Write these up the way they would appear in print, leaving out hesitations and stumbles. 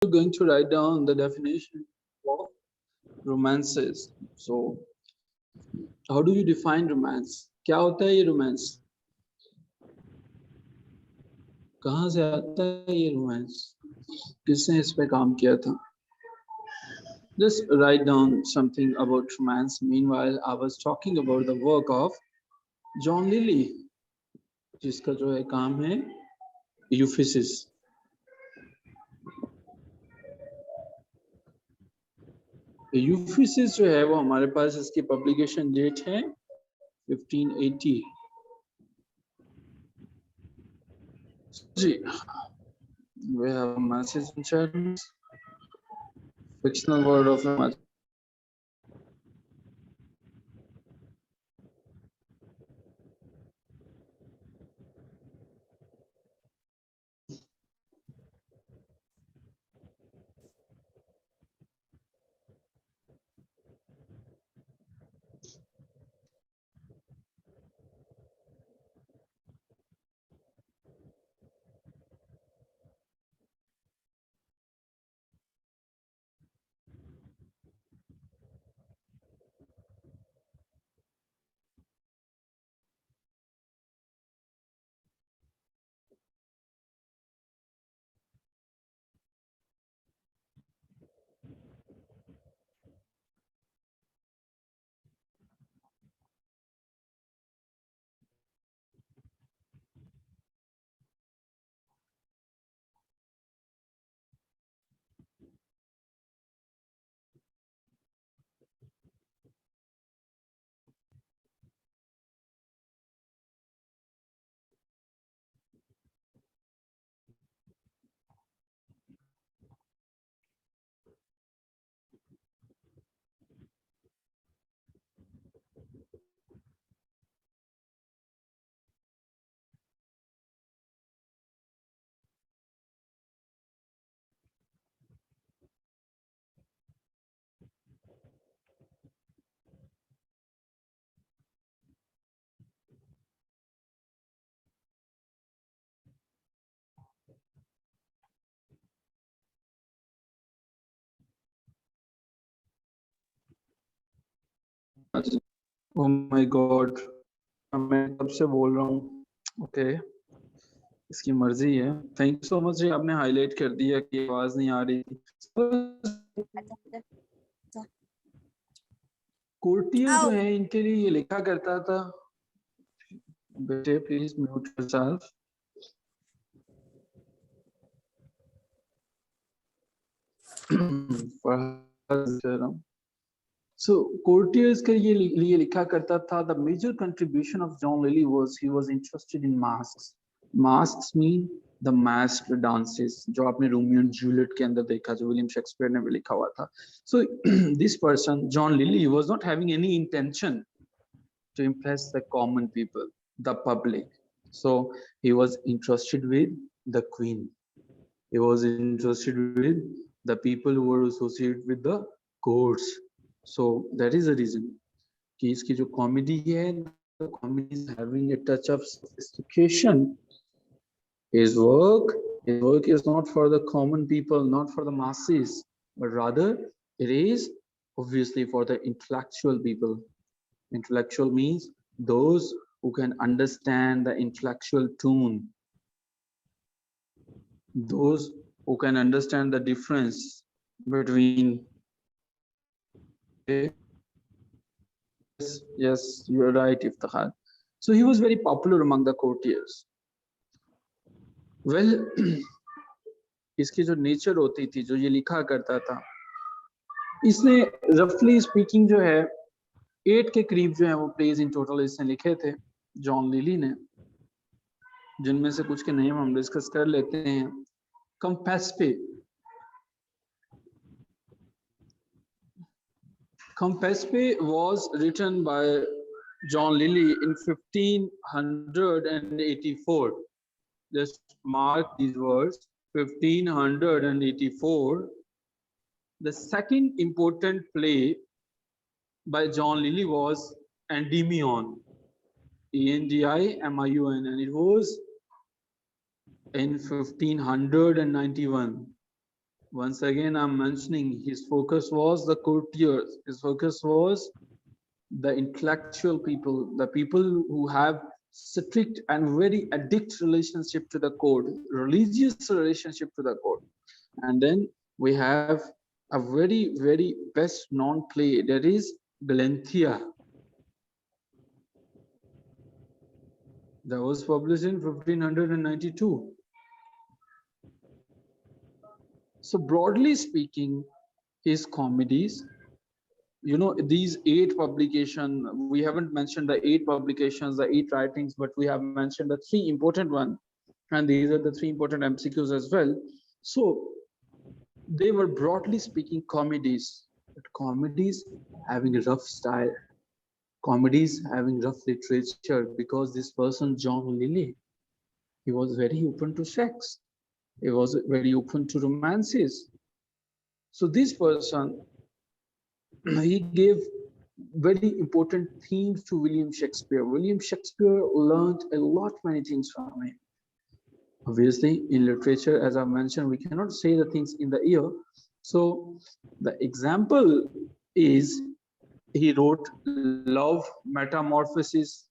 you're going to write down the definition of romances. So, how do you define romance? क्या होता है ये romance? कहाँ से आता है ये romance? किसने इस पे काम किया था? Just write down something about romance. Meanwhile, I was talking about the work of John Lilly, जिसका जो है काम है यूफिसिस. यूफिसिस जो है वो हमारे पास इसकी पब्लिकेशन डेट है 1580 जी. We have a message in chat. Fictional word of romance. Oh my God, मैं कब से बोल रहा हूँ. Okay, इसकी मर्जी है. Thank you so much जी, आपने हाईलाइट कर दिया कि आवाज नहीं आ रही थी. कोर्टियर जो है इनके लिए ये लिखा करता था. बेटे please mute yourself. So courtiers के लिए लिखा करता था. The major contribution of John Lilly was he was interested in masks. Masks mean the masked dances जो आपने रोमियो एंड जूलियट के अंदर देखा, जो विलियम शेक्सपियर ने भी लिखा हुआ था. So this person John Lilly was not having any intention to impress the common people, the public. So he was interested with the queen. He was interested with the people who were associated with the courts. So that is the reason कि इसकी जो comedy है, the comedy is having a touch of sophistication. His work is not for the common people, not for the masses, but rather it is obviously for the intellectual people. Intellectual means those who can understand the intellectual tune, those who can understand the difference between. Yes, you are right, Iftikhar. So he was very popular among the courtiers. Well, इसकी जो nature होती थी, जो ये लिखा करता था, इसने रफली स्पीकिंग जो है 8 के करीब जो है वो प्लेज इन टोटल इसने लिखे थे जॉन लिली ने, जिनमें से कुछ के नेम हम डिस्कस कर लेते हैं. कंपेस्पे. Compespe was written by John Lilly in 1584. Just mark these words, 1584. The second important play by John Lilly was Endymion, Endymion, and it was in 1591. Once again, I'm mentioning his focus was the courtiers. His focus was the intellectual people, the people who have strict and very addict relationship to the court, religious relationship to the court. And then we have a very, very best known play, that is Galanthea. That was published in 1592. So broadly speaking, his comedies, you know, these 8 publications, we haven't mentioned the 8 publications, the 8 writings, but we have mentioned the 3 important ones, and these are the 3 important MCQs as well. So they were broadly speaking comedies, but comedies having a rough style, comedies having rough literature, because this person John Lilly, he was very open to sex, he was very open to romances. So this person, he gave very important themes to William Shakespeare. William Shakespeare learned a lot many things from him. Obviously, in literature, as I mentioned, we cannot say the things in the ear. So the example is, he wrote Love Metamorphosis.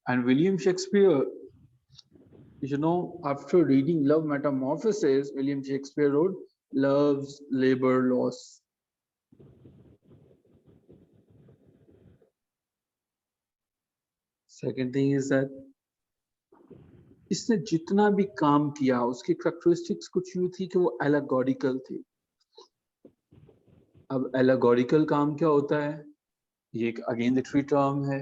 And William Shakespeare, you know, after reading Love Metamorphosis, William Shakespeare wrote Love's Labor Loss. Second thing is that इसने जितना भी काम किया, उसकी characteristics कुछ यूं थी कि वो एलेगोरिकल थी. अब एलेगोरिकल काम क्या होता है? ये एक अगेन लिटरेरी टर्म है.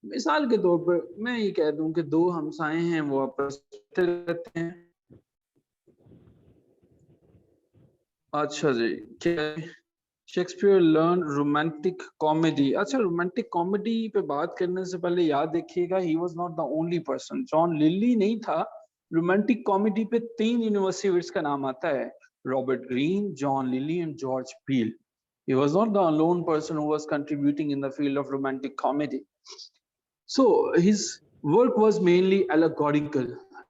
मिसाल के तौर पर मैं ये कह दूं कि 2 हमसाए हैं, वो आपस में रहते हैं. अच्छा जी, क्या शेक्सपियर लर्न रोमांटिक कॉमेडी. अच्छा, रोमांटिक कॉमेडी पे बात करने से पहले याद रखिएगा, he was not the only person. John lily नहीं था. रोमांटिक कॉमेडी पे 3 यूनिवर्सिटीज का नाम आता है, Robert Greene, John lily and George Peele. He was not the alone person who was contributing in the field of romantic comedy. So his work was mainly allegorical.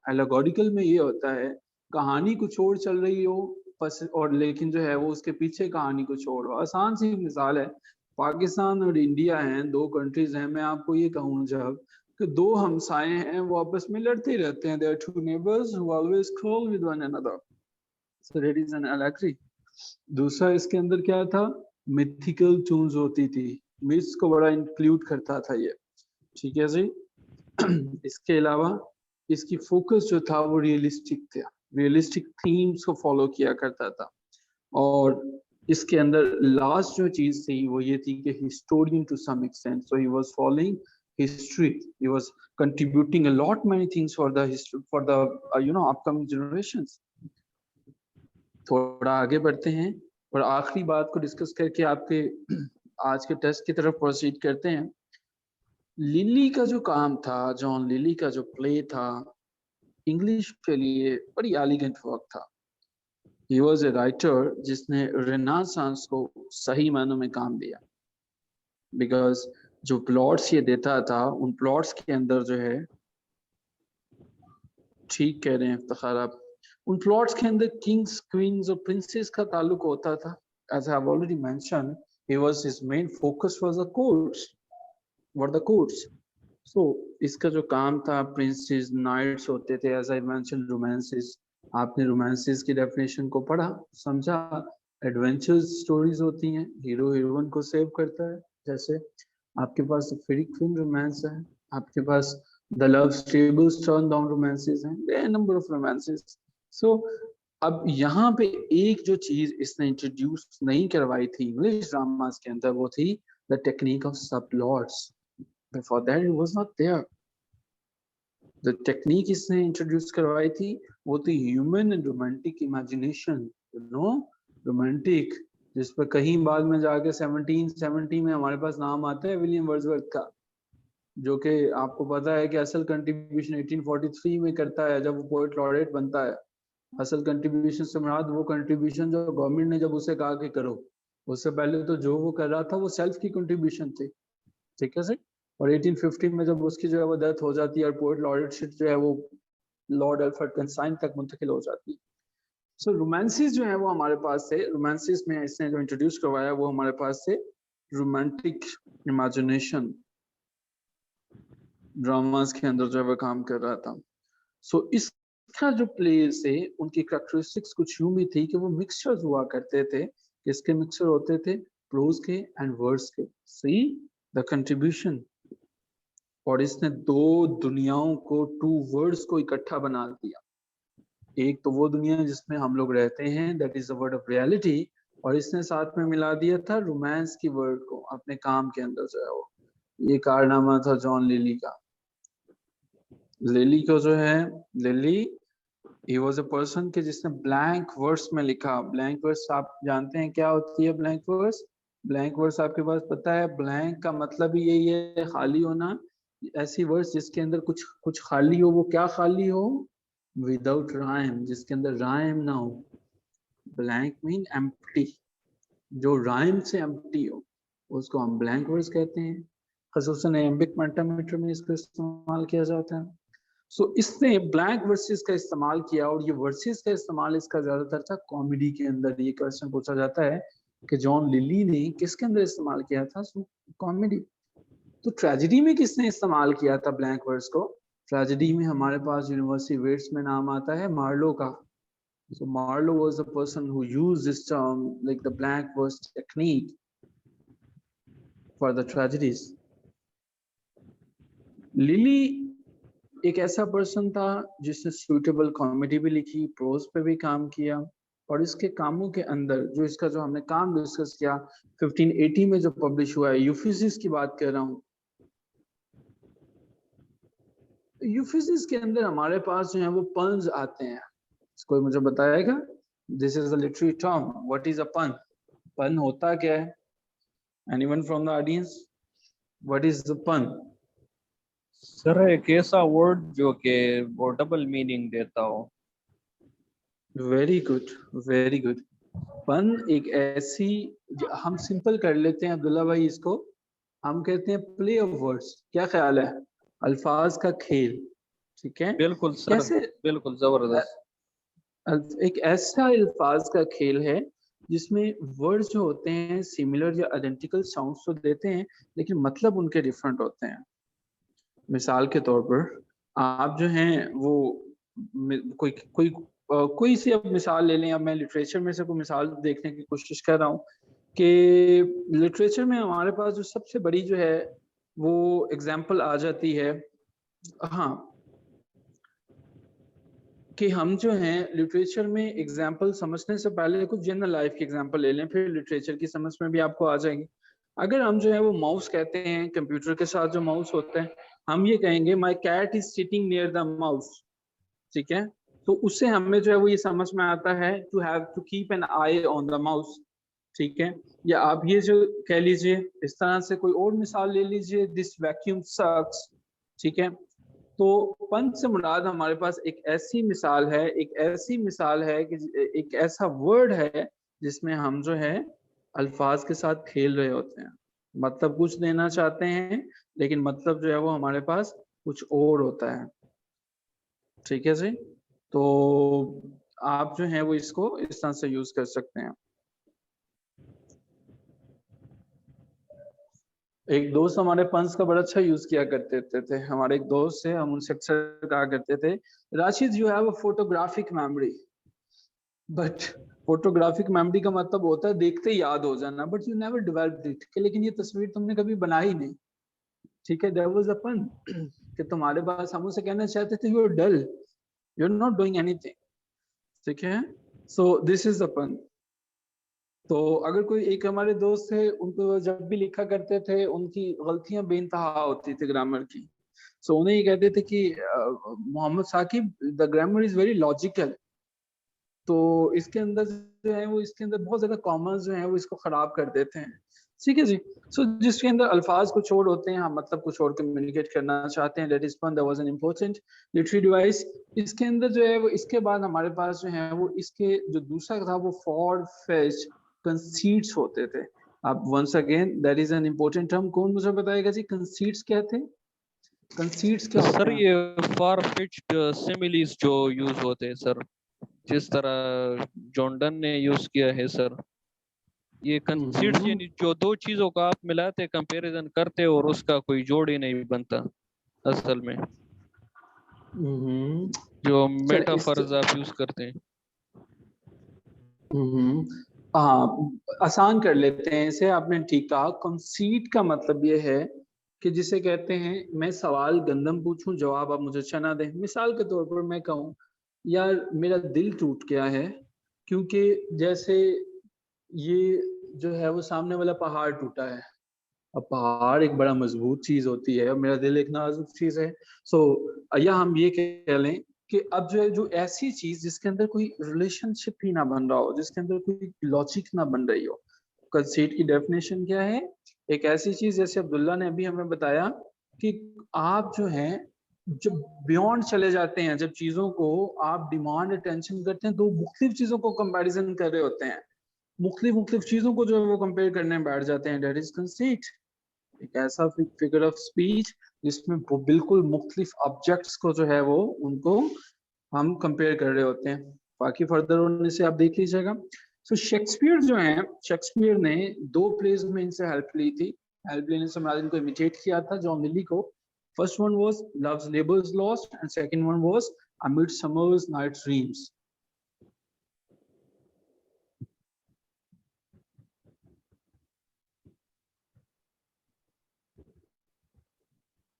Allegorical में ये होता है, कहानी कुछ और चल रही हो और लेकिन जो है वो उसके पीछे कहानी कुछ और हो. आसान सी मिसाल है, पाकिस्तान और इंडिया हैं, 2 कंट्रीज हैं. मैं आपको ये कहूँ जब कि 2 हमसाए हैं, वो आपस में लड़ते रहते हैं. There are 2 neighbors who always quarrel with one another. So that is an allegory. दूसरा इसके अंदर क्या था, मिथिकल टून्स होती थी, मिथ्स को बड़ा इंक्लूड करता था ये. ठीक है जी. इसके अलावा इसकी फोकस जो था वो रियलिस्टिक था, रियलिस्टिक थीम्स को फॉलो किया करता था. और इसके अंदर लास्ट जो चीज थी वो ये थी कि historian to some extent. So he was following history, he was contributing a lot many things for the history, for the you know upcoming generations. थोड़ा आगे बढ़ते हैं और आखिरी बात को डिस्कस करके आपके आज के टेस्ट की तरफ प्रोसीड करते हैं. लिली का जो काम था, जॉन लिली का जो प्ले था, इंग्लिश के लिए बड़ी एलिगेंट वर्क था. ही वाज ए राइटर जिसने रेनेसांस को सही मायनों में काम दिया. बिकॉज जो प्लॉट्स ये देता था, उन प्लॉट्स के अंदर जो है, ठीक कह रहे हैं इफ्तिखार आप, उन प्लॉट्स के अंदर किंग्स, क्वींस और प्रिंसेस का ताल्लुक होता था. As I have already mentioned, his main focus was the courts, were the courts. So इसका जो काम था, प्रिंसेस, नाइट्स होते थे. As I mentioned, romances. आपने romances की डेफिनेशन को पढ़ा, समझा. एडवेंचर्स स्टोरीज होती हैं, हीरो हीरोइन को सेव करता है. जैसे आपके पास फेरी क्वीन रोमांस है, आपके पास the love stables turn down romances हैं, there are number of romances. So अब यहाँ पे एक जो चीज इसने इंट्रोड्यूस नहीं करवाई थी इंग्लिश ड्रामास के अंदर, वो थी the technique of subplots. Before that it was not there. The technique इसने इंट्रोड्यूस करवाई थी वो थी human and romantic imagination. You know, romantic, जिस पर कहीं बाद में जाके 1770 में हमारे पास नाम आता है विलियम वर्ड्सवर्थ का, जो कि आपको पता है कि असल कंट्रीब्यूशन 1843 में करता है, जब वो पोएट लॉरेट बनता है. असल कंट्रीब्यूशन से मुराद वो कंट्रीब्यूशन जो गवर्नमेंट ने जब उसे कहा कि करो, उससे पहले तो जो वो कर रहा था वो सेल्फ की कंट्रीब्यूशन थी. ठीक है सर. और 1850 में जब उसकी जो है वो डेथ हो जाती है और पोएट लॉरेटशिप जो है वो लॉर्ड अल्फ्रेड कंसाइन तक मुंतकिल हो जाती है। सो रोमांसिस जो है वो हमारे पास से, रोमांसिस में इसने जो इंट्रोड्यूस करवाया वो हमारे पास से रोमांटिक इमेजिनेशन ड्रामास के अंदर जो है वो काम कर रहा था। सो इसका जो प्लेस है उनकी कैरेक्टरिस्टिक्स कुछ यूं भी थी कि वो मिक्सचर्स हुआ करते थे। किसके मिक्सचर होते थे? प्रोज के एंड वर्ड्स के। See the contribution. और इसने दो दुनियाओं को, टू वर्ड्स को इकट्ठा बना दिया। एक तो वो दुनिया जिसमें हम लोग रहते हैं, that is the word of reality, और इसने साथ में मिला दिया था रोमांस की वर्ड को अपने काम के अंदर जो है वो। ये कारनामा था जॉन लिली का। लिली को जो है, lily he was a person के जिसने ब्लैंक वर्स में लिखा। ब्लैंक वर्स आप जानते हैं क्या होती है ब्लैंक वर्स? ब्लैंक वर्स आपके पास पता है? ब्लैंक का मतलब ही यही है, खाली होना। ऐसी वर्स जिसके अंदर कुछ कुछ खाली हो। वो क्या खाली हो? विदाउट राइम, जिसके अंदर राइम ना हो। ब्लैंक मीन एम्प्टी, जो राइम से एम्प्टी हो उसको हम ब्लैंक वर्स कहते हैं। खसूसन एम्बिक पेंटामीटर में इसको इस्तेमाल किया जाता है। सो इसने ब्लैंक वर्सेस का इस्तेमाल किया, और ये वर्सेस का इस्तेमाल इसका ज्यादातर था कॉमेडी के अंदर। ये क्वेश्चन पूछा जाता है कि जॉन लिली ने किसके अंदर इस्तेमाल किया था? कॉमेडी। तो ट्रेजेडी में किसने इस्तेमाल किया था ब्लैंक वर्स को? ट्रेजेडी में हमारे पास यूनिवर्सिटी वेट्स में नाम आता है मार्लो का। So Marlowe was the person who used this term, like the blank verse technique, for the tragedies. Lily एक ऐसा पर्सन था जिसने सुइटेबल कॉमेडी भी लिखी, प्रोज पे भी काम किया, और इसके कामों के अंदर जो इसका जो हमने काम डिस्कस किया 1580 में जो पब्लिश हुआ है, यूफिसिस की बात कर रहा हूँ। यूफिसिस के अंदर हमारे पास जो है वो पन्स आते हैं। कोई मुझे बताएगा? This is a literary term, what is a पन? पन होता क्या है? Anyone from the audience? What is the pun? Sir एक ऐसा वर्ड जो कि वो डबल मीनिंग देता हो। Very good, very good. पन एक ऐसी, हम सिंपल कर लेते हैं अब्दुल्ला भाई इसको, हम कहते हैं प्ले ऑफ वर्ड्स। क्या ख्याल है? अल्फाज का खेल। ठीक है? बिल्कुल सर, कैसे? बिल्कुल जबरदस्त। एक ऐसा अल्फाज का खेल है जिसमें वर्ड्स जो होते हैं सिमिलर या आइडेंटिकल साउंड्स तो देते हैं, लेकिन मतलब उनके डिफरेंट होते हैं। मिसाल के तौर पर आप जो हैं वो कोई कोई कोई सी अब मिसाल ले लें। अब मैं लिटरेचर में से कोई मिसाल देखने की कोशिश कर रहा हूँ कि लिटरेचर में हमारे पास जो सबसे बड़ी जो है वो एग्जाम्पल आ जाती है, हाँ, कि हम जो हैं लिटरेचर में एग्जाम्पल समझने से पहले कुछ जनरल लाइफ की एग्जाम्पल ले लें, फिर लिटरेचर की समझ में भी आपको आ जाएगी। अगर हम जो है वो माउस कहते हैं, कंप्यूटर के साथ जो माउस होता है, हम ये कहेंगे my cat is sitting near the mouse. ठीक है? तो उससे हमें जो है वो ये समझ में आता है to have to keep an eye on the mouse. ठीक है? या आप ये जो कह लीजिए, इस तरह से कोई और मिसाल ले लीजिए, दिस वैक्यूम सक्स। ठीक है? तो पंच से मुराद हमारे पास एक ऐसी मिसाल है, एक ऐसी मिसाल है कि एक ऐसा वर्ड है जिसमें हम जो है अल्फाज के साथ खेल रहे होते हैं। मतलब कुछ देना चाहते हैं लेकिन मतलब जो है वो हमारे पास कुछ और होता है। ठीक है जी? तो आप जो है वो इसको इस तरह से यूज कर सकते हैं। एक दोस्त हमारे पंच का बड़ा अच्छा यूज किया करते थे। हमारे एक दोस्त है, हम उनसे अक्सर कहा करते थे, Rashid you have a photographic memory. But photographic memory का मतलब होता है देखते ही याद हो जाना, but you never developed it, लेकिन ये तस्वीर तुमने कभी बनाई नहीं। ठीक है? देयर वाज अ पन कि तुम्हारे पास, हम उसे कहना चाहते थे you are dull, you are not doing anything. ठीक है? सो दिस इज द पन। तो अगर कोई एक हमारे दोस्त थे, उनको जब भी लिखा करते थे उनकी गलतियां बेइंतहा होती थी ग्रामर की। सो उन्हें ये कहते थे कि Mohammad Saqib the grammar is very logical. तो इसके अंदर जो है वो, इसके अंदर बहुत ज्यादा कॉमर्स जो है वो इसको खराब कर देते हैं। ठीक है जी? सो जिसके अंदर अल्फाज कुछ और होते हैं, हम मतलब कुछ और कम्युनिकेट करना चाहते हैं, that is one, that was an important literary device. इसके अंदर जो है वो, इसके बाद हमारे पास जो है वो इसके जो दूसरा था वो फॉर फेच कंसीट्स होते थे। अब once again that is an important term. कौन मुझे बताएगा जी conceits क्या थे? Conceits क्या होते सर हैं? ये फार फिच्ड सिमिलीज जो यूज होते हैं सर, जिस तरह जॉर्डन ने यूज किया है सर, ये कंसीड्स हम्म यानी जो दो चीजों का आप मिलाते कंपैरिजन करते और उसका कोई जोड़ ही नहीं बनता असल में, हम्म जो चले इस मेटाफर्स आप यूज करते हैं। हाँ, आसान कर लेते हैं इसे। आपने ठीक कहा। कंसीट का मतलब ये है कि जिसे कहते हैं मैं सवाल गंदम पूछूं, जवाब आप मुझे चना दें। मिसाल के तौर पर मैं कहूं यार मेरा दिल टूट गया है क्योंकि जैसे ये जो है वो सामने वाला पहाड़ टूटा है। अब पहाड़ एक बड़ा मजबूत चीज होती है और मेरा दिल एक नाजुक चीज है। सो या हम ये कह लें कि अब जो है जो ऐसी चीज जिसके अंदर कोई रिलेशनशिप ही ना बन रहा हो, जिसके अंदर कोई लॉजिक ना बन रही हो। कंसीट की डेफिनेशन क्या है? एक ऐसी चीज जैसे अब्दुल्ला ने अभी हमें बताया कि आप जो है जब बियॉन्ड चले जाते हैं, जब चीजों को आप डिमांड अटेंशन करते हैं तो मुख्तलिफ चीजों को कंपैरिजन कर रहे होते हैं, मुख्तलिफ मुख्तलिफ चीजों को जो है वो कंपेयर करने में बैठ जाते हैं। That is conceit. एक ऐसा फिगर ऑफ स्पीच जिसमें वो बिल्कुल मुख्तलिफ ऑब्जेक्ट्स को जो है वो उनको हम कंपेयर कर रहे होते हैं। बाकी फर्दर होने से आप देख लीजिएगा। सो शेक्सपियर जो है, शेक्सपियर ने दो प्लेज में इनसे हेल्प ली थी। हेल्प लेने से मुराद इनको इमिटेट किया था जॉन लिली को। First one was Love's Labour's Lost and second one was a Midsummer's Night Dreams.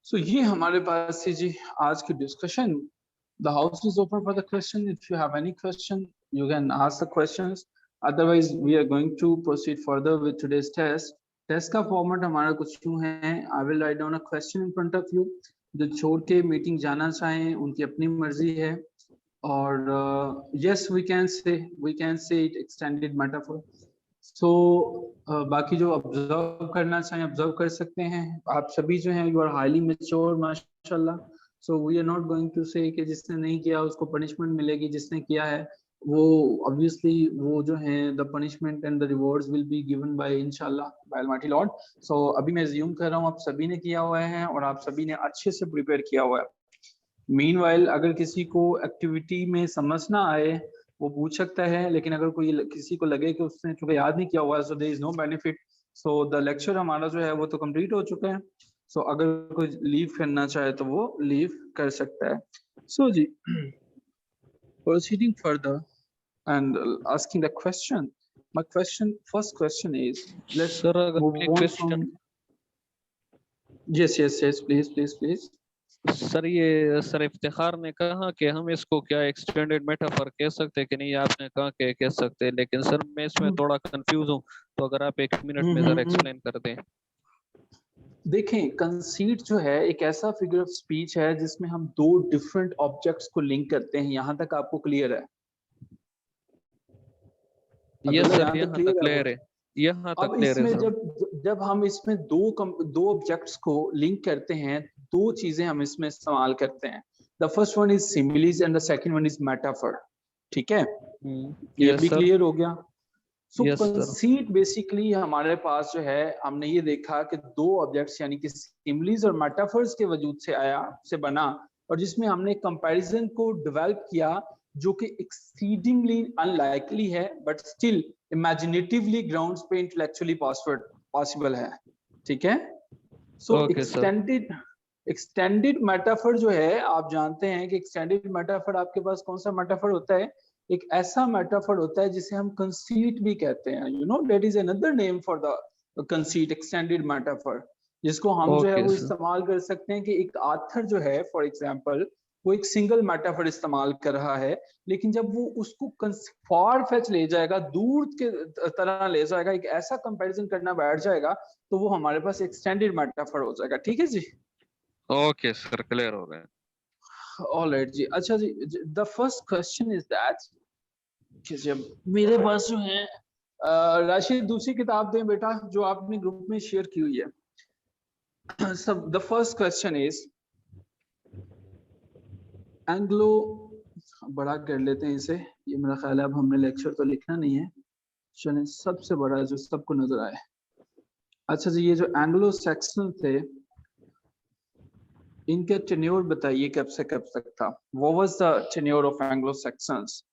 So ये हमारे पास थी जी आज की discussion. The house is open for the question. If you have any question, you can ask the questions. Otherwise, we are going to proceed further with today's test. Test का format हमारा कुछ यूं है। I will write down a question in front of you. जो छोड़ के meeting जाना चाहें उनकी अपनी मर्जी है। और yes we can say it extended metaphor. So बाकी जो ऑब्जर्व करना चाहें ऑब्जर्व कर सकते हैं। आप सभी जो हैं यू आर हाईली मैच्योर माशाल्लाह। So we are not going to say कि जिसने नहीं किया उसको पनिशमेंट मिलेगी, जिसने किया है वो ऑब्वियसली वो जो है the punishment and the rewards will be given by इंशाल्लाह बाय अलमाइटी लॉर्ड। सो अभी मैं ज्यूम कर रहा हूँ आप सभी ने किया हुआ है और आप सभी ने अच्छे से प्रिपेयर किया हुआ है। मीनवाइल अगर किसी को एक्टिविटी में समझ ना आए वो पूछ सकता है, लेकिन अगर कोई किसी को लगे कि उसने चूंकि याद नहीं किया हुआ है so there is no benefit. So the lecture हमारा जो है वो तो कंप्लीट हो चुका है। सो अगर कोई लीव करना चाहे तो वो लीव कर सकता है। सो जी proceeding further and asking the question, my first question is let's sir अगर move मैं on from question, yes please। Sir ये सर इफ्तिखार ने कहा कि हम इसको क्या एक्सटेंडेड मेटाफर कह सकते हैं कि नहीं, आपने कहा कि कह सकते हैं, लेकिन सर मैं इसमें थोड़ा कंफ्यूज हूँ, तो अगर आप एक मिनट में सर हम्म एक्सप्लेन कर दें। देखें कंसीट जो है एक ऐसा फिगर ऑफ स्पीच है जिसमें हम दो डिफरेंट ऑब्जेक्ट्स को लिंक करते हैं। यहां तक आपको क्लियर है यस अब्दुल्ला? सर, यहां तक यहाँ तक क्लियर है क्लियर आपको? है, यहाँ तक अब क्लियर है इसमें सर। जब जब हम इसमें दो ऑब्जेक्ट्स को लिंक करते हैं, दो चीजें हम इसमें इस्तेमाल करते हैं। The first one is similes and the second one is metaphor. ठीक है, ये यस भी सर। क्लियर हो गया। So yes sir. Conceit basically हमारे पास जो है हमने ये देखा कि दो ऑब्जेक्ट्स यानी कि सिमिलीज और मेटाफर्स के वजूद से आया से बना, और जिसमें हमने कंपैरिजन को डेवलप किया जो कि एक्सीडिंगली अनलाइकली है बट स्टिल इमेजिनेटिवली ग्राउंड्स पे इंटेलेक्चुअली पॉसिबल है। ठीक है। So okay sir. Extended metaphor जो है आप जानते हैं कि एक्सटेंडेड मेटाफर आपके पास कौन सा मेटाफर होता है? एक ऐसा मेटाफर होता है जिसे हम कंसीट भी कहते हैं। You know that is another name for the conceit, extended metaphor, जिसको हम जो है ओके वो सर। इस्तेमाल कर सकते हैं कि एक आथर जो है फॉर एग्जांपल वो एक सिंगल मेटाफर इस्तेमाल कर रहा है, लेकिन जब वो उसको फार फेच ले जाएगा, दूर के तरह ले जाएगा, एक ऐसा कंपैरिजन करना बैठ जाएगा तो वो हमारे पास एक्सटेंडेड मेटाफर हो जाएगा। ठीक है जी। ओके सर, क्लियर हो गए। ऑलराइट जी। अच्छा जी, the first question is that कि जब मेरे पास जो है राशिद दूसरी किताब दें बेटा जो आपने ग्रुप में शेयर की हुई है। सब the first question is Anglo, बड़ा कर लेते हैं इसे, ये मेरा ख्याल है अब हमने लेक्चर तो लिखना नहीं है। चलें सबसे बड़ा जो सबको नजर आए। अच्छा जी, ये जो एंग्लो सैक्सन थे इनका टेन्योर बताइए कब से कब तक था? What was the tenure of Anglo-Saxons?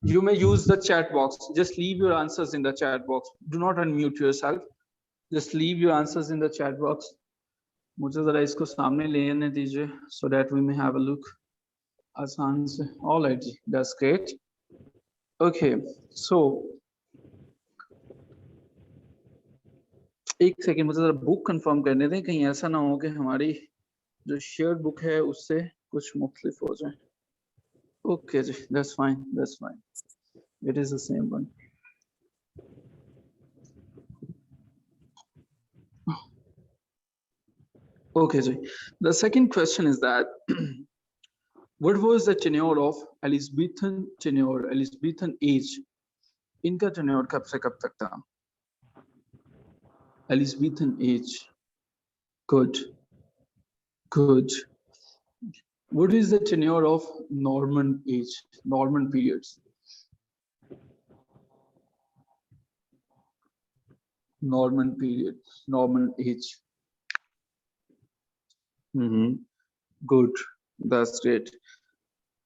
You may use the chat box. Just leave your answers in the chat box. Do not unmute yourself. Just leave your answers in the chat box. मुझे जरा इसको सामने लेने दीजिए so that we may have a look. आसान से. All right, that's great. Okay, so एक second मुझे जरा बुक कंफर्म करने दें, कहीं ऐसा ना हो कि हमारी जो शेयर्ड बुक है उससे कुछ मुख्तलिफ हो जाए. Okay, that's fine. That's fine. It is the same one. Okay, ji. The second question is that what was the tenure of Elizabethan tenure, Elizabethan age? इनका tenure कब से कब तक था? Elizabethan age. Good. Good. What is the tenure of Norman age, Norman periods? Norman period, Norman age. Good. That's great.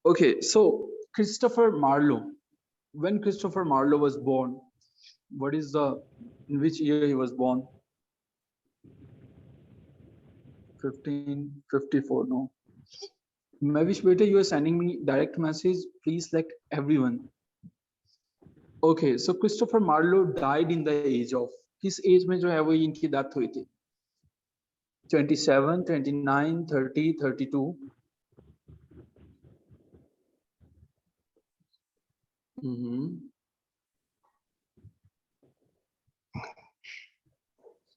Okay, so Christopher Marlowe. When Christopher Marlowe was born, what is the, in which year he was born? 1554, no. Mavish Beta, you are sending me direct message. Please select everyone. Okay, so Christopher Marlowe died in the age of, किस age में जो है वो इनकी death हुई थी? 27, 29, 30, 32.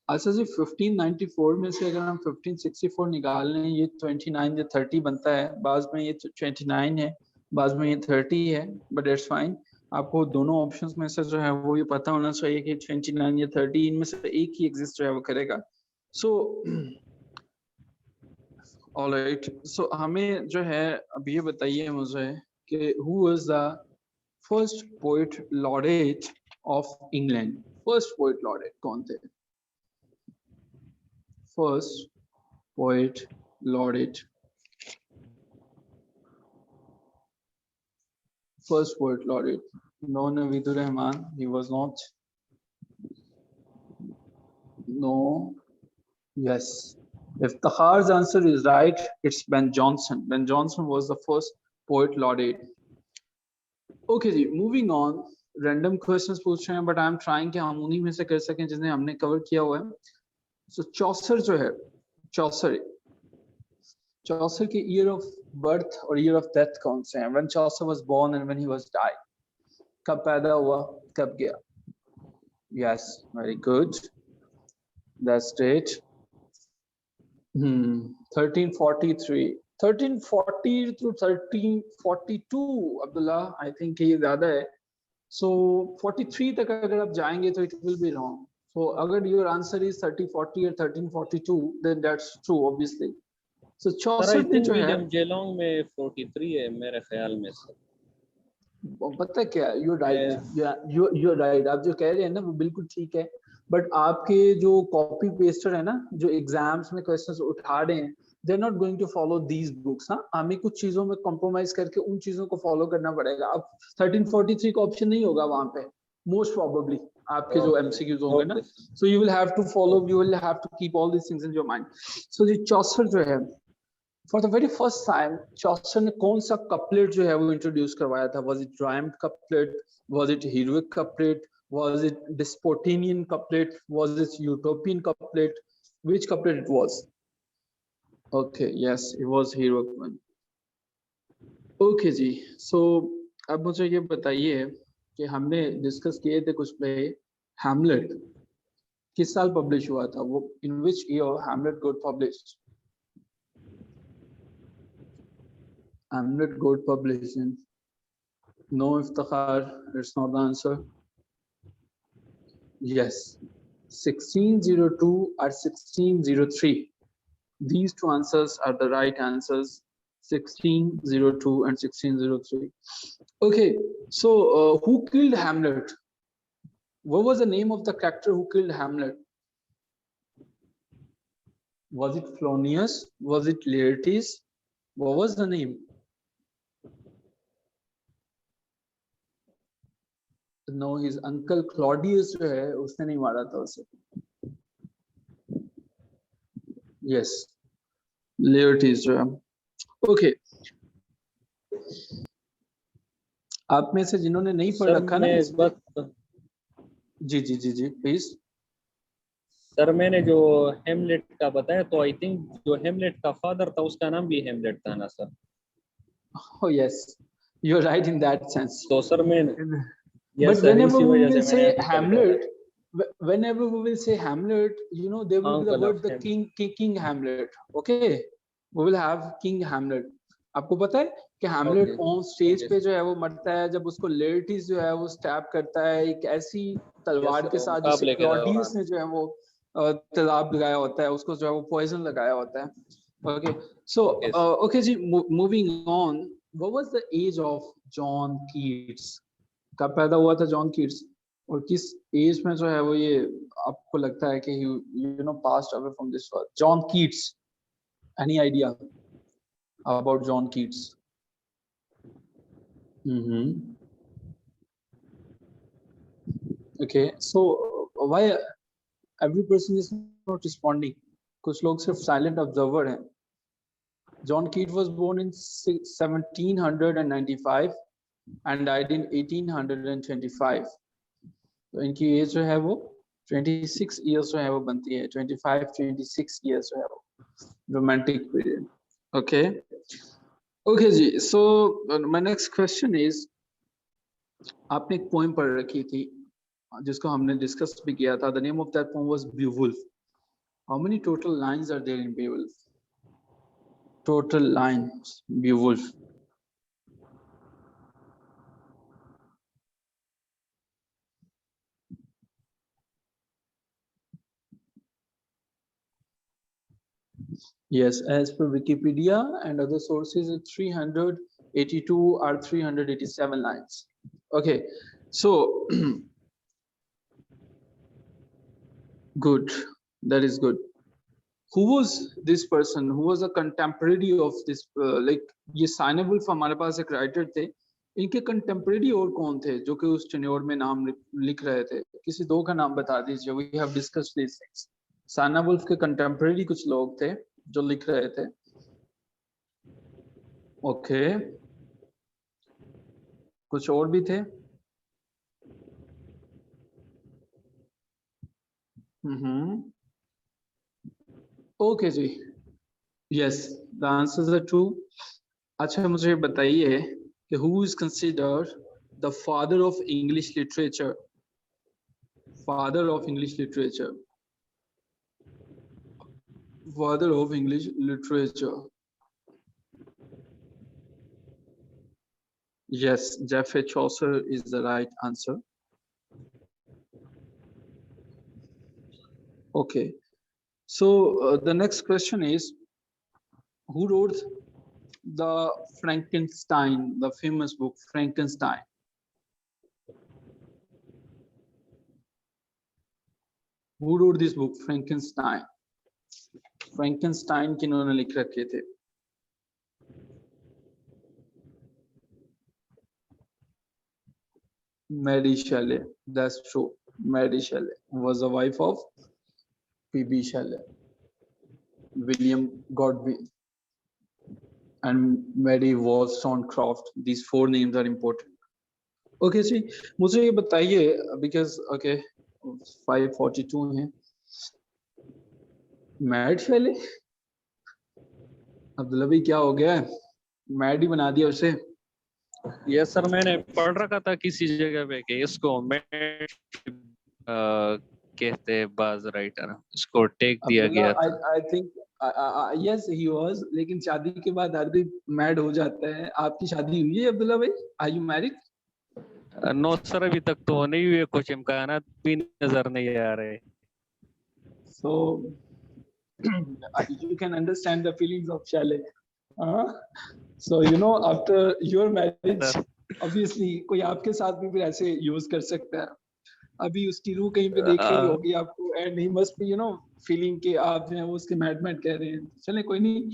अच्छा जी, 1594 में से अगर हम 1564 निकाल लें, ये 29 या 30 बनता है. बाद में ये 29 है, बाद में ये 30 है, बट इट्स फाइन. आपको दोनों ऑप्शंस में से जो है वो ये पता होना चाहिए कि 29 या 30 इनमें से एक ही एग्जिस्ट जो है वो करेगा. सो ऑलराइट, सो हमें जो है अब ये बताइए मुझे कि who was the first poet laureate of England? First poet laureate कौन थे? First poet laureate. First poet laureate. No, Naveedur Rahman. He was not. No. Yes. If Takhar's answer is right, it's Ben Jonson. Ben Jonson was the first poet laureate. Okay, ji. Moving on. Random questions पूछ रहे हैं, but I'm trying कि हम उन्हीं में से कर सकें जिन्हें हमने cover किया हुआ है. So Chaucer जो है, Chaucer के year of birth और year of death कौन से हैं? When Chaucer was born and when he was died. कब पैदा हुआ, कब गया? Yes, very good. That's great. 1343. 1340 to 1342, Abdullah, I think ये ज़्यादा है. So 43 तक अगर आप जाएंगे तो it will be wrong. So अगर your answer is 1340 or 1342, then that's true, obviously. So Chaucer ने जो है, विलियम जेलोंग में 43 है मेरे ख्याल में से. पता क्या, you're right. You're right. आप जो कह रहे हैं ना वो बिल्कुल ठीक है, बट आपके जो कॉपी पेस्टर है ना, जो एग्जाम्स में क्वेश्चंस उठा रहे हैं, they are not going to follow these books. हाँ, हमें कुछ चीजों में कॉम्प्रोमाइज करके उन चीजों को फॉलो करना पड़ेगा. अब 1343 का ऑप्शन नहीं होगा वहां पे, मोस्ट प्रोबेबली आपके जो एमसीक्यूज होंगे ना. So you will have to follow, you will have to keep all these things in your mind. So ji Chaucer जो है, for the very first time Chaucer ने कौन सा कपलेट जो है वो इंट्रोड्यूस करवाया था? Was it rhymed couplet, was it heroic couplet, was it Despotian couplet, was it Utopian couplet? Which couplet it was? Okay, yes, it was heroic one. Okay जी, so अब मुझे ये बताइए कि हमने डिस्कस किए थे कुछ पे, हैमलेट किस साल पब्लिश हुआ था? वो in which year Hamlet got published? Hamlet got published in, no Iftikhar, it's not the answer. Yes, 1602 or 1603. These two answers are the right answers, 1602 and 1603. Okay, so who killed Hamlet? What was the name of the character who killed Hamlet? Was it Flonius? Was it Laertes? What was the name? No, his uncle Claudius जो है उसने नहीं मारा था उसे. Yes, Laertes जो है. Okay. आप में से जिन्होंने नहीं पढ़ रखा ना इस बात जी जी जी जी प्लीज. सर मैंने जो हेमलेट का बताया तो आई थिंक जो हेमलेट का फादर था उसका नाम भी हेमलेट था ना sir. Oh yes, you're right in that sense. तो सर मैंने But whenever we will say Hamlet, whenever we will say Hamlet, you know, there will be the word the King Hamlet. Okay, we will have King Hamlet. आपको पता है कि Hamlet on stage पे जो है वो मरता है जब उसको Laertes जो है वो स्टैब करता है एक ऐसी तलवार के साथ जिसे Claudius ने जो है वो तालाब लगाया होता है उसको जो है वो पॉइजन लगाया होता है. Okay, so okay ji, moving on. What was the age of John Keats? कब पैदा हुआ था जॉन कीट्स और किस एज में जो है वो ये आपको लगता है कि you know passed away from this world? John Keats, any idea about John Keats? Okay, so why every person is not responding? कुछ लोग सिर्फ silent observer हैं. John Keats was born in 1795 and died in 1825. तो इनकी as जो है वो 26 years जो है वो बनती है. 25-26 इयर्स जो है वो रोमांटिक पीरियड. ओके ओके जी. So my next question is, आपने एक पोएम पढ़ रखी थी जिसको हमने डिस्कस भी किया था. The name of that poem was Beowulf. How many total lines are there in Beowulf? Total lines Beowulf. Yes, as per Wikipedia and other sources, 382 or 387 lines. Okay, so good. That is good. Who was this person? Who was a contemporary of this? Like ये Saina wolf हमारे पास एक writer थे. इनके contemporary और कौन थे जो कि उस टेन्योर में नाम लिख रहे थे? किसी दो का नाम बता दीजिए. We have discussed these things. साइना वुल्फ के कंटेम्परेरी कुछ लोग थे जो लिख रहे थे. ओके, कुछ और भी थे? ओके जी. Yes, the answers are true. अच्छा, मुझे बताइए कि who is considered the father of English literature? Father of English literature. Father of English literature. Yes, Geoffrey Chaucer is the right answer. Okay, so the next question is, who wrote the Frankenstein, the famous book Frankenstein? Who wrote this book Frankenstein? Frankenstein किन्होंने लिख रखे थे? Mary Shelley. That's true. Mary Shelley was the wife of P.B. Shelley. William Godwin and Mary Wollstonecraft. These four names are important. Okay जी, मुझे ये बताइए because okay 5:42 हैं. Mad शैली? अब्दुल्ला भाई क्या हो गया? मैड ही बना दिया उसे. यस सर, मैंने पढ़ रखा था किसी जगह पे कि इसको मैड कहते हैं बाज राइटर. इसको टेक दिया गया था. I think yes he was. लेकिन शादी के बाद आदमी मैड हो जाता है. आपकी शादी हुई है अब्दुल्ला भाई? Are you married? No sir, अभी तक तो नहीं हुए. कुछ इम्कानात भी नजर नहीं आ रहे. So you can understand the feelings of Shelley. So you know after your marriage obviously कोई आपके साथ भी फिर ऐसे यूज कर सकता है. अभी उसकी रूह कहीं पे देख रही होगी आपको, and he must be feeling कि आप जो है वो उसके मैड कह रहे हैं। चले कोई नहीं।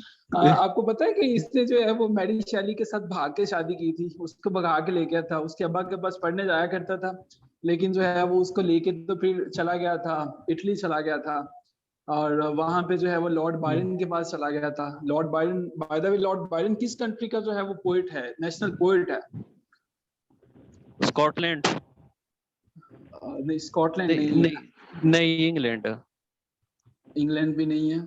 आपको पता है कि इसने जो है वो मैरी शैली के साथ भाग के शादी की थी, उसको भगा के ले गया था, उसके अब्बा के पास पढ़ने जाया करता था, लेकिन जो है वो उसको लेके तो फिर चला गया था, इटली चला गया था, और वहां पे जो है वो लॉर्ड बायरन के पास चला गया था। Lord Byron, by the way, Lord Byron किस कंट्री का जो है वो पोएट है, नेशनल पोएट है? स्कॉटलैंड। नहीं, स्कॉटलैंड नहीं नहीं है। नहीं नहीं, इंग्लैंड। इंग्लैंड भी नहीं है।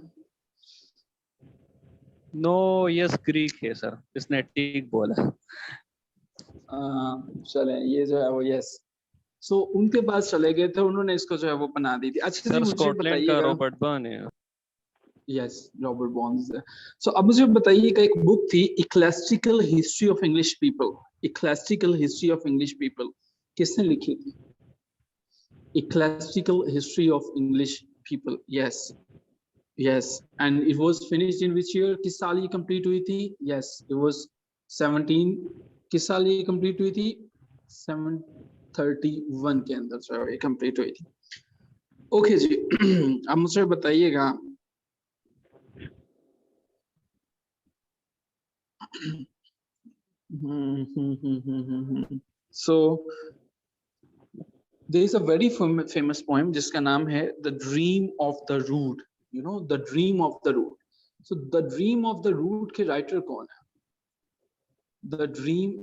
नो, यस ग्रीक है सर, इसने ठीक बोला। चले, ये जो है वो यस। सो उनके पास चले गए थे, उन्होंने इसको जो है वो बना दी थी। अच्छा जी, सर मुझे स्कॉटलैंड का बताइएगा। रॉबर्ट बर्न है। Yes, Robert Burns. सो अब मुझे बताइएगा, एक बुक थी ecclesiastical history of English people. Ecclesiastical history of English people किसने लिखी थी? Ecclesiastical history of English people, yes yes. And it was finished in which year? किस साल ये कंप्लीट हुई थी? यस, इट वाज 17, किस साल ये कंप्लीट हुई थी? 731 के अंदर जो है ये कंप्लीट हुई थी। ओके जी। अब मुझे बताइएगा, सो there is a very famous poem जिसका नाम है The Dream of the Rood. You know, The Dream of the Rood. So The Dream of the Rood के राइटर कौन है? The Dream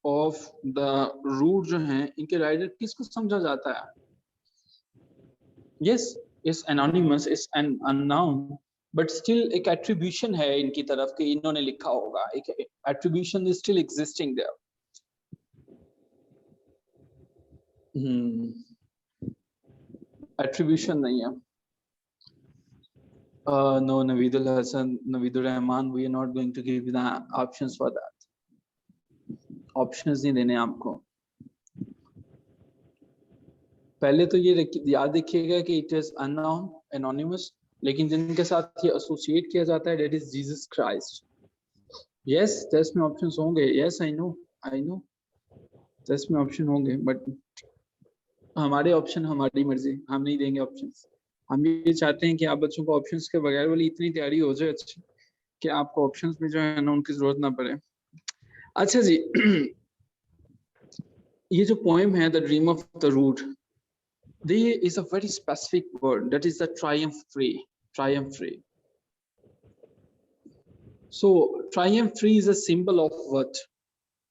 of the Rood जो हैं, इनके राइटर किसको समझा जाता है? Yes, it's anonymous, it's an unknown, but still एक attribution है इनकी तरफ कि इन्होंने लिखा होगा, एक attribution is still existing there. Attribution नहीं है. No, Naveedul Hassan, Naveedur Rahman, we are not going to give you the options for that. Options नहीं देने आपको. पहले तो ये याद रखिएगा कि it is unknown, anonymous, लेकिन जिनके साथ ये associate किया जाता है, that is Jesus Christ. Yes, test में options होंगे. Yes, I know. टेस्ट में option होंगे, but हमारे option हमारी मर्जी, हम नहीं देंगे options. हम ये चाहते हैं कि आप बच्चों को options के बगैर वाली इतनी तैयारी हो जाए अच्छी कि आपको options में जो है ना उनकी जरूरत ना पड़े. अच्छा जी, ये जो poem है The Dream of the Rood, there is a very specific word, that is the triumph-free. So triumph-free is a symbol of what?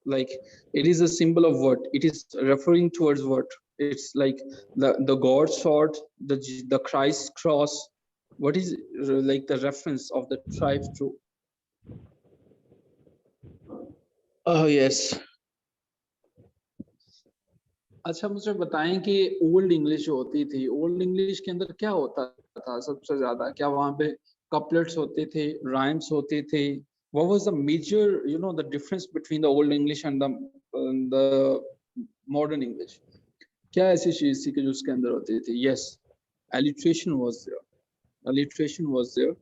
Like, it is a symbol of what? It is referring towards what? It's like the God's sword, the Christ's cross. What is like the reference of the triumph to? Oh yes. अच्छा, मुझे बताएं कि old English जो होती थी, old English के अंदर क्या होता था सबसे ज्यादा? क्या वहां पे कपलेट्स होते थे, राइम्स होते थे? What was the major, the difference between the old English and the modern English? क्या ऐसी चीज थी कि जो उसके अंदर होती थी? Yes, alliteration was there. Alliteration was there.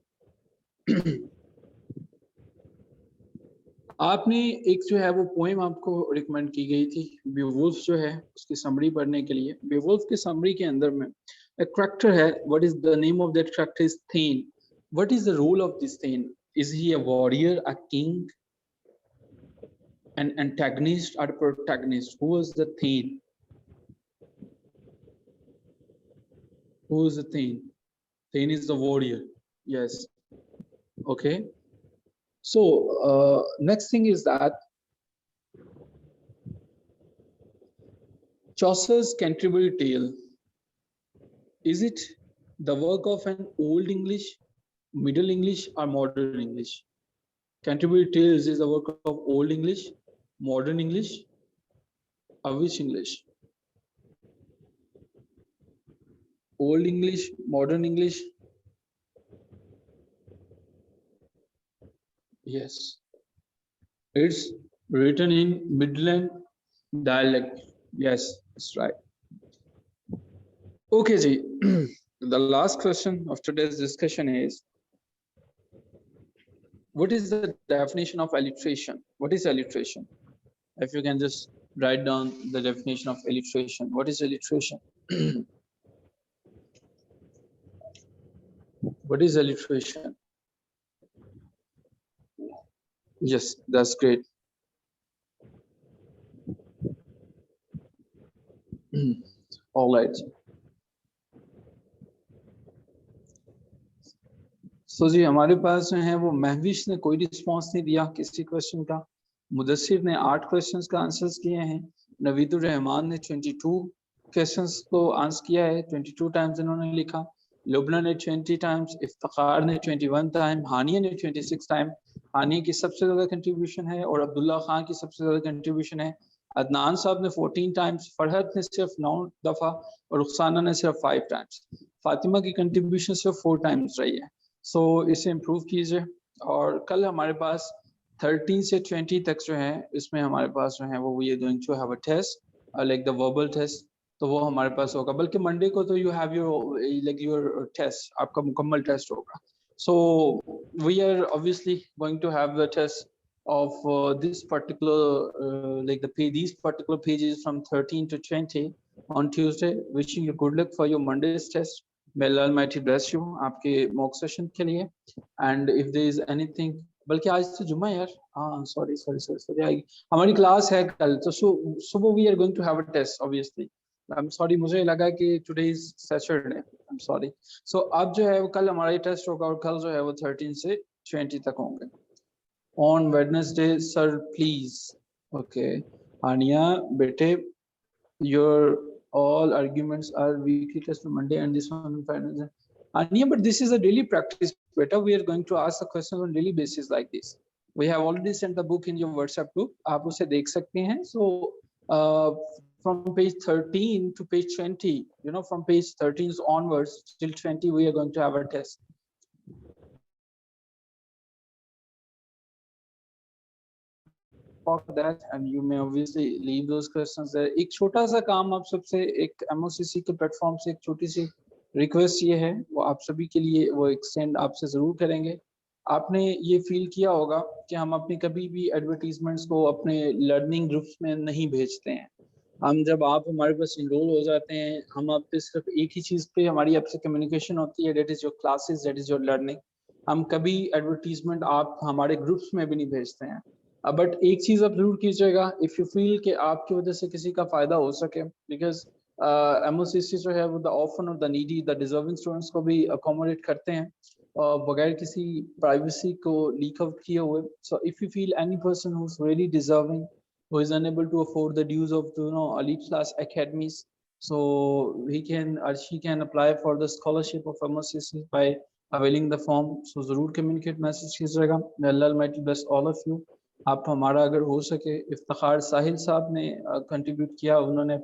आपने एक जो है वो पोएम आपको रिकमेंड की गई थी, बेवुल्फ जो है उसकी समरी पढ़ने के लिए. बेवुल्फ की समरी के अंदर में एक कैरेक्टर है. What is the name of that character? Is then. What is the role of this then? Is he a warrior, a king, an antagonist or a protagonist? Who was the thane? Who is the thane? Thane is the warrior. Yes. Okay. So next thing is that Chaucer's Canterbury Tale, is it the work of an old English, middle English, or modern English? Canterbury Tales is the work of old English, modern English, or which English? Old English, modern English? Yes, it's written in Midland dialect. Yes, that's right. Okay ji. The last question of today's discussion is, what is the definition of alliteration? What is alliteration? If you can just write down the definition of alliteration. What is alliteration? What is alliteration? Yes, that's great. All right. सो जी हमारे पास जो है वो महविश ने कोई response नहीं दिया किसी question का। मुदस्सिर ने 8 क्वेश्चंस का आंसर्स किए हैं। नवीदुर रहमान ने 22 क्वेश्चंस को आंसर किया है, 22 टाइम्स इन्होंने लिखा। लुबना ने 20 टाइम्स, इफ्तिखार ने 21 टाइम, हानिया ने 26 टाइम। हानिया की सबसे ज्यादा कंट्रीब्यूशन है और अब्दुल्ला खान की सबसे ज्यादा कंट्रीब्यूशन है। अदनान साहब ने 14 टाइम्स, फरहत ने सिर्फ 9 दफा और रुखसाना ने सिर्फ 5 टाइम्स। फातिमा की कंट्रीब्यूशन सिर्फ 4 टाइम्स रही है। सो इसे इम्प्रूव कीजिए। और कल हमारे पास 13 से 20 तक जो है इसमें हमारे पास जो है वो we are going to have a test like the verbal test, तो वो हमारे पास होगा। बल्कि मंडे को तो you have your like your test, आपका मुकम्मल टेस्ट होगा। So we are obviously going to have the test of this particular like these particular pages from 13 to 20 on Tuesday. Wishing you good luck for your Monday's test. May Allah Almighty bless you आपके mock session के लिए। And if there is anything, बल्कि आज तो जुम्मा यार, हाँ sorry हमारी क्लास है कल, तो सुबह we are going to have a test obviously. I'm sorry, मुझे लगा कि today is Saturday, I'm sorry. So अब जो है वो कल हमारा टेस्ट होगा और कल जो है वो 13 से 20 तक होंगे। On Wednesday, sir, please. Okay, Ania, bete, your all arguments are weekly test on Monday and this one on Friday. Ania, but this is a daily practice. Beta, we are going to ask the questions on daily basis like this. We have already sent the book in your WhatsApp group. आप उसे देख सकते हैं. So, from page 13 to page 20, you know, from page 13 onwards till 20, we are going to have a test. For that, and you may obviously leave those questions there. एक छोटा सा काम आप सबसे, एक MOCC के प्लेटफॉर्म से एक छोटी सी रिक्वेस्ट ये है, वो आप सभी के लिए वो एक्सटेंड आपसे जरूर करेंगे। आपने ये फील किया होगा कि हम अपनी कभी भी एडवर्टीजमेंट्स को अपने लर्निंग ग्रुप्स में नहीं भेजते हैं। हम जब आप हमारे पास इनरोल हो जाते हैं, हम आपसे सिर्फ एक ही चीज पे हमारी आपसे कम्युनिकेशन होती है, that is your classes, that is your learning. हम कभी एडवर्टीजमेंट आप हमारे ग्रुप्स में भी नहीं भेजते हैं। बट एक चीज आप जरूर कीजिएगा, इफ यू फील कि आपकी वजह से किसी का फायदा हो सके, बिकॉज MOCC जो है वो द ऑर्फन और the needy, the deserving students को भी अकोमोडेट करते हैं बगैर किसी प्राइवेसी को लीक आउट किए हुए। So if you feel any person who is really deserving, who is unable to afford the dues of elite class academies, so he can or she can apply for the scholarship of MOCC by availing the form. So जरूर communicate message कीजिएगा। May Allah Almighty bless all of you. आप हमारा अगर हो सके, इफ्तिखार साहिल साहब ने contribute किया, उन्होंने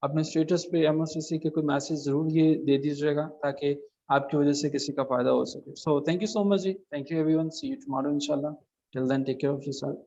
अपने स्टेटस पे MOCC के कोई मैसेज जरूर ये दे दीजिएगा ताकि आपकी वजह से किसी का फायदा हो सके। So thank you so much जी, thank you everyone, see you tomorrow इंशाल्लाह। Till then take care of yourself.